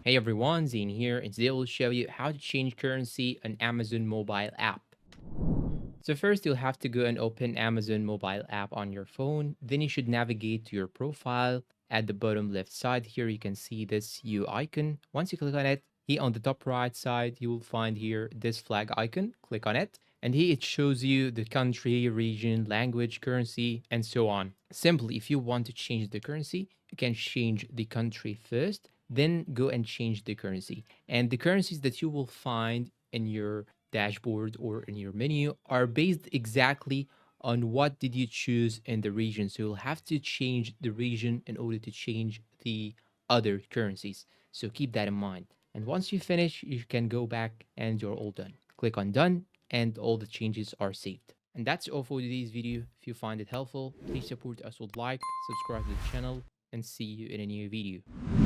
Hey everyone, Zane here, and today we'll show you how to change currency on Amazon mobile app. So first you'll have to go and open Amazon mobile app on your phone. Then you should navigate to your profile. At the bottom left side here, you can see this U icon. Once you click on it, here on the top right side, you will find here this flag icon. Click on it. And here it shows you the country, region, language, currency, and so on. Simply, if you want to change the currency, you can change the country first, then go and change the currency. And the currencies that you will find in your dashboard or in your menu are based exactly on what did you choose in the region. So you'll have to change the region in order to change the other currencies. So keep that in mind. And once you finish, you can go back and you're all done. Click on done and all the changes are saved. And that's all for today's video. If you find it helpful, please support us with like, subscribe to the channel, and see you in a new video.